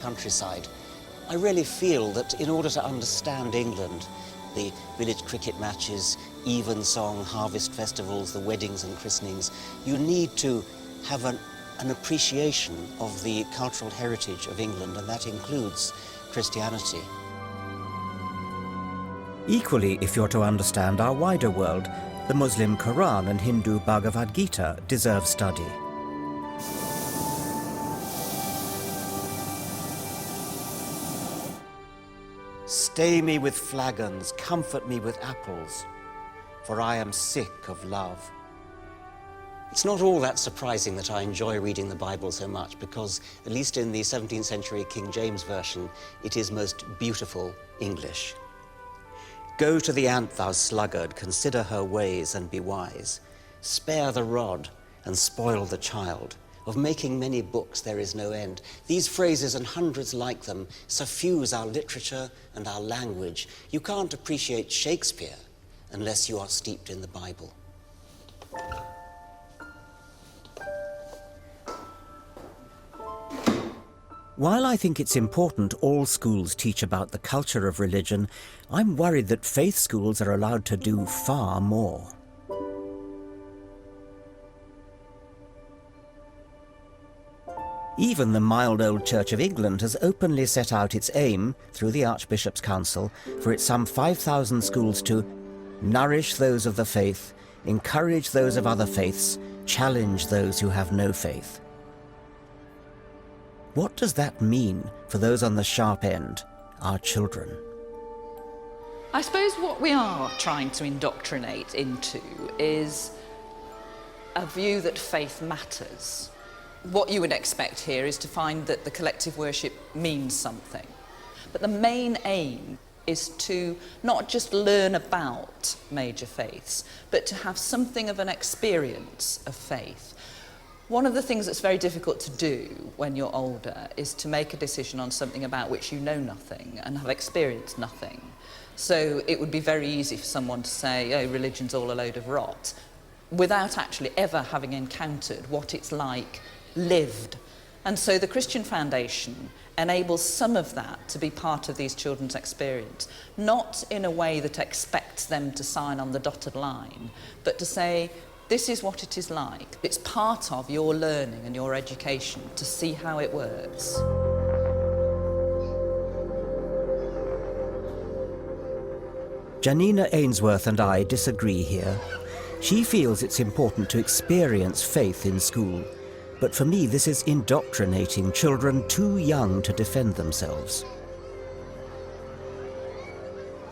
countryside, I really feel that in order to understand England, the village cricket matches, evensong, harvest festivals, the weddings and christenings, you need to have an appreciation of the cultural heritage of England, and that includes Christianity. Equally, if you're to understand our wider world, the Muslim Quran and Hindu Bhagavad Gita deserve study. Stay me with flagons, comfort me with apples, for I am sick of love. It's not all that surprising that I enjoy reading the Bible so much, because, at least in the 17th century King James Version, it is most beautiful English. Go to the ant, thou sluggard, consider her ways and be wise. Spare the rod and spoil the child. Of making many books there is no end. These phrases and hundreds like them suffuse our literature and our language. You can't appreciate Shakespeare unless you are steeped in the Bible. While I think it's important all schools teach about the culture of religion, I'm worried that faith schools are allowed to do far more. Even the mild old Church of England has openly set out its aim, through the Archbishop's Council, for its some 5,000 schools to nourish those of the faith, encourage those of other faiths, challenge those who have no faith. What does that mean for those on the sharp end, our children? I suppose what we are trying to indoctrinate into is a view that faith matters. What you would expect here is to find that the collective worship means something. But the main aim is to not just learn about major faiths, but to have something of an experience of faith. One of the things that's very difficult to do when you're older is to make a decision on something about which you know nothing and have experienced nothing. So it would be very easy for someone to say, oh, religion's all a load of rot, without actually ever having encountered what it's like lived. And so the Christian Foundation enables some of that to be part of these children's experience, not in a way that expects them to sign on the dotted line, but to say, this is what it is like. It's part of your learning and your education to see how it works. Janina, Ainsworth and I disagree here. She feels it's important to experience faith in school, but for me this is indoctrinating children too young to defend themselves.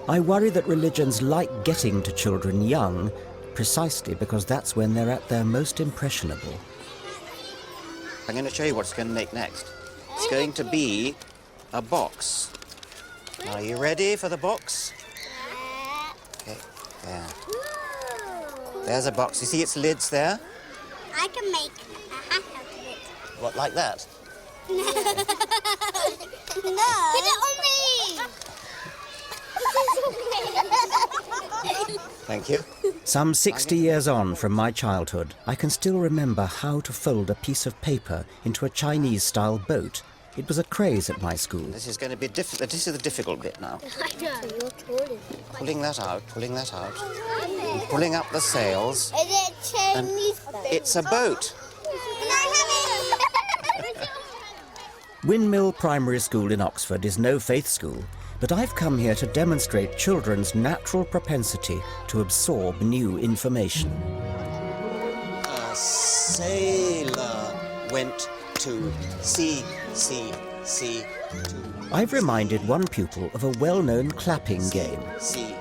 I worry that religions like getting to children young precisely because that's when they're at their most impressionable. I'm going to show you what it's going to make next. It's going to be a box. Are you ready for the box? Okay, there. There's a box. You see its lids there? I can make a hat out of it. What, like that? No. No. Put it on me. Thank you. Some 60 years on from my childhood, I can still remember how to fold a piece of paper into a Chinese-style boat. It was a craze at my school. This is going to be difficult. This is the difficult bit now. I know. Pulling that out, and pulling up the sails. Is it Chinese boat? It's a boat. Can I have it? Windmill Primary School in Oxford is no faith school, but I've come here to demonstrate children's natural propensity to absorb new information. A sailor went to sea. I've reminded one pupil of a well-known clapping game. See.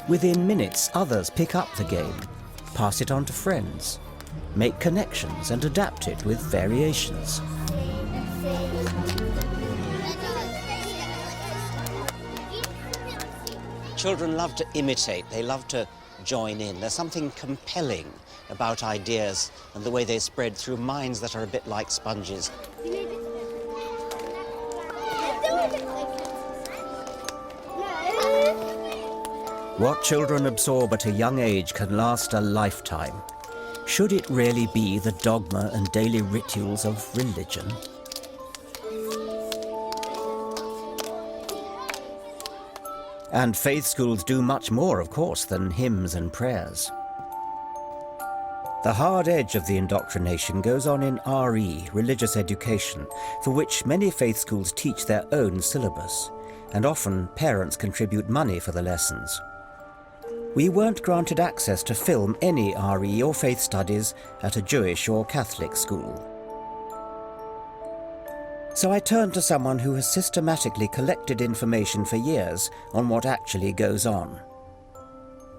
Within minutes, others pick up the game, pass it on to friends, make connections and adapt it with variations. Children love to imitate, they love to join in. There's something compelling about ideas and the way they spread through minds that are a bit like sponges. What children absorb at a young age can last a lifetime. Should it really be the dogma and daily rituals of religion? And faith schools do much more, of course, than hymns and prayers. The hard edge of the indoctrination goes on in RE, religious education, for which many faith schools teach their own syllabus, and often parents contribute money for the lessons. We weren't granted access to film any RE or faith studies at a Jewish or Catholic school. So I turned to someone who has systematically collected information for years on what actually goes on.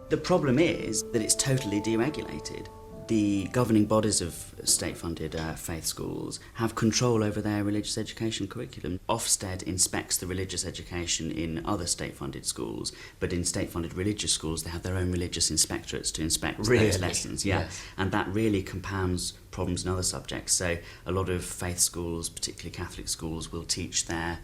The problem is that it's totally deregulated. The governing bodies of state-funded faith schools have control over their religious education curriculum. Ofsted inspects the religious education in other state-funded schools, but in state-funded religious schools they have their own religious inspectorates to inspect those lessons. Yes. And that really compounds problems in other subjects. So a lot of faith schools, particularly Catholic schools, will teach their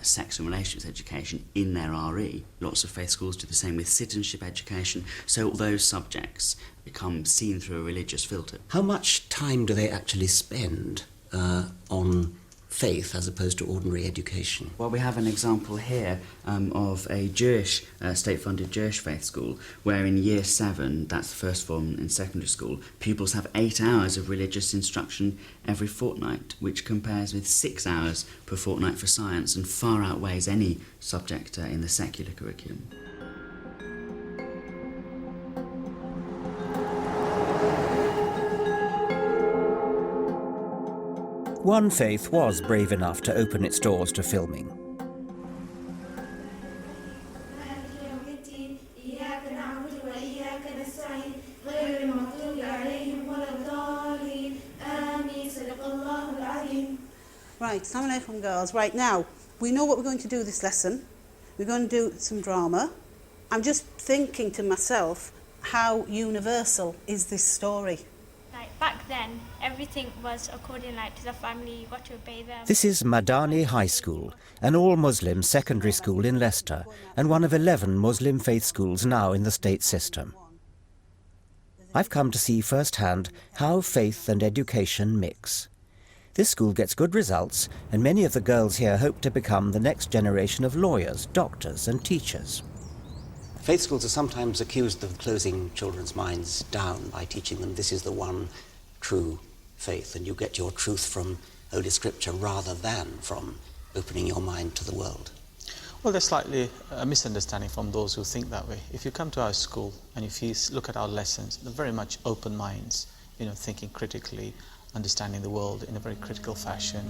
sex and relationships education in their RE. Lots of faith schools do the same with citizenship education, so all those subjects become seen through a religious filter. How much time do they actually spend on faith as opposed to ordinary education? Well, we have an example here of a Jewish, state-funded Jewish faith school, where in year 7, that's the first form in secondary school, pupils have 8 hours of religious instruction every fortnight, which compares with 6 hours per fortnight for science and far outweighs any subject in the secular curriculum. One faith was brave enough to open its doors to filming. Right, assalamu alaikum girls. Right, now, we know what we're going to do this lesson. We're going to do some drama. I'm just thinking to myself, how universal is this story? Like back then, everything was according to the family, you got to obey them. This is Madani High School, an all-Muslim secondary school in Leicester, and one of 11 Muslim faith schools now in the state system. I've come to see firsthand how faith and education mix. This school gets good results, and many of the girls here hope to become the next generation of lawyers, doctors and teachers. Faith schools are sometimes accused of closing children's minds down by teaching them this is the one true faith, and you get your truth from Holy Scripture rather than from opening your mind to the world. Well, there's slightly a misunderstanding from those who think that way. If you come to our school and if you look at our lessons, they're very much open minds, thinking critically, understanding the world in a very critical fashion.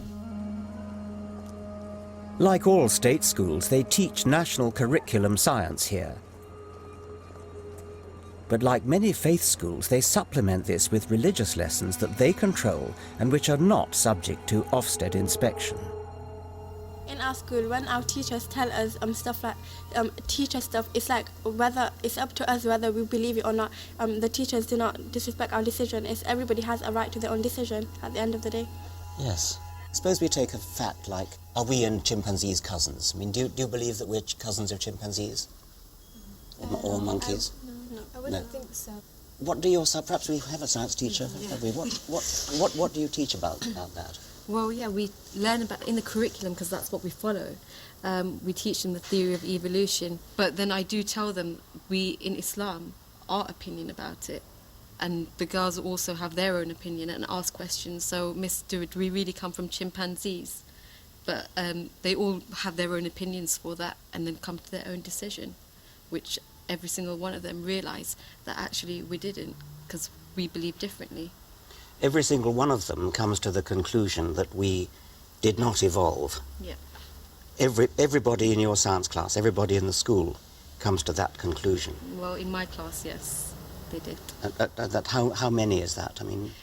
Like all state schools, they teach national curriculum science here. But like many faith schools, they supplement this with religious lessons that they control and which are not subject to Ofsted inspection. In our school, when our teachers tell us stuff like teacher stuff, it's like whether it's up to us whether we believe it or not. The teachers do not disrespect our decision. Everybody has a right to their own decision at the end of the day. Yes. Suppose we take a fact like, are we and chimpanzees cousins? I mean, do you believe that we're cousins of chimpanzees? Or monkeys? No, I wouldn't think so. What do your, perhaps we have a science teacher, have we? What do you teach about that? Well, yeah, we learn about in the curriculum because that's what we follow. We teach them the theory of evolution, but then I do tell them we in Islam our opinion about it, and the girls also have their own opinion and ask questions. So, Miss, do we really come from chimpanzees? But they all have their own opinions for that, and then come to their own decision, which every single one of them realise that actually we didn't, because we believe differently. Every single one of them comes to the conclusion that we did not evolve. Yeah. Everybody in your science class, everybody in the school comes to that conclusion. Well, in my class, yes, they did. How many is that? I mean...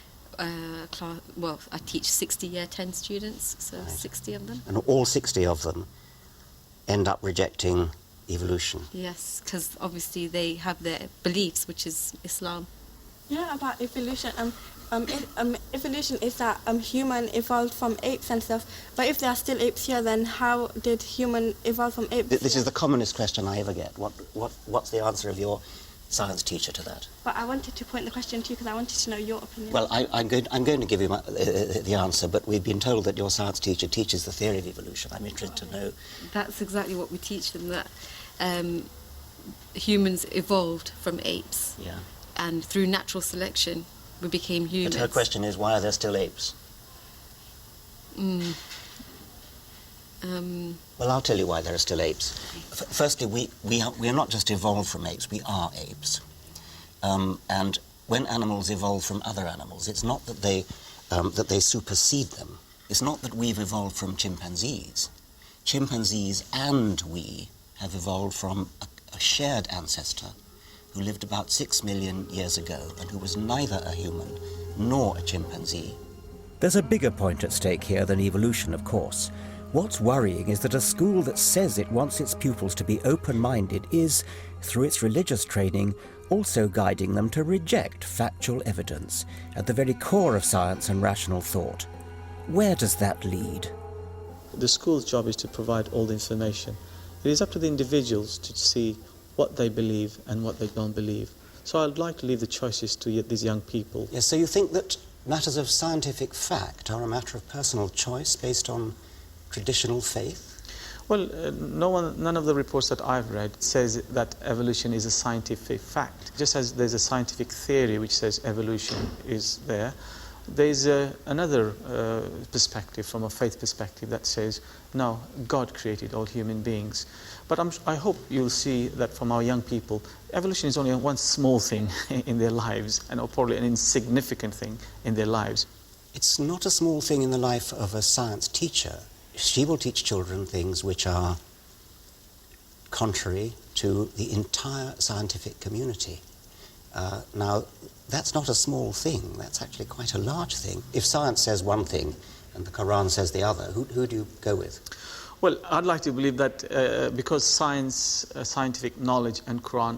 well, I teach 60 year 10 students, so right. 60 of them. And all 60 of them end up rejecting evolution? Yes, because obviously they have their beliefs, which is Islam. Yeah, about evolution. Evolution is that human evolved from apes and stuff. But if there are still apes here, then how did human evolve from apes? This is the commonest question I ever get. What's the answer of your science teacher to that? But I wanted to point the question to you because I wanted to know your opinion. Well, I'm going to give you the answer, but we've been told that your science teacher teaches the theory of evolution. I'm interested to know. That's exactly what we teach them, that humans evolved from apes. Yeah. And through natural selection, we became humans. But her question is, why are there still apes? Well, I'll tell you why there are still apes. Firstly, we are not just evolved from apes, we are apes. And when animals evolve from other animals, it's not that they supersede them. It's not that we've evolved from chimpanzees. Chimpanzees and we have evolved from a shared ancestor who lived about 6 million years ago and who was neither a human nor a chimpanzee. There's a bigger point at stake here than evolution, of course. What's worrying is that a school that says it wants its pupils to be open-minded is, through its religious training, also guiding them to reject factual evidence at the very core of science and rational thought. Where does that lead? The school's job is to provide all the information. It is up to the individuals to see what they believe and what they don't believe. So I'd like to leave the choices to these young people. Yes, so you think that matters of scientific fact are a matter of personal choice based on traditional faith? Well, none of the reports that I've read says that evolution is a scientific fact. Just as there's a scientific theory which says evolution is there's another perspective, from a faith perspective, that says, no, God created all human beings. But I hope you'll see that from our young people, evolution is only one small thing in their lives, and probably an insignificant thing in their lives. It's not a small thing in the life of a science teacher. She will teach children things which are contrary to the entire scientific community. Now, that's not a small thing, that's actually quite a large thing. If science says one thing and the Quran says the other, who do you go with? Well, I'd like to believe that because science, scientific knowledge and Quran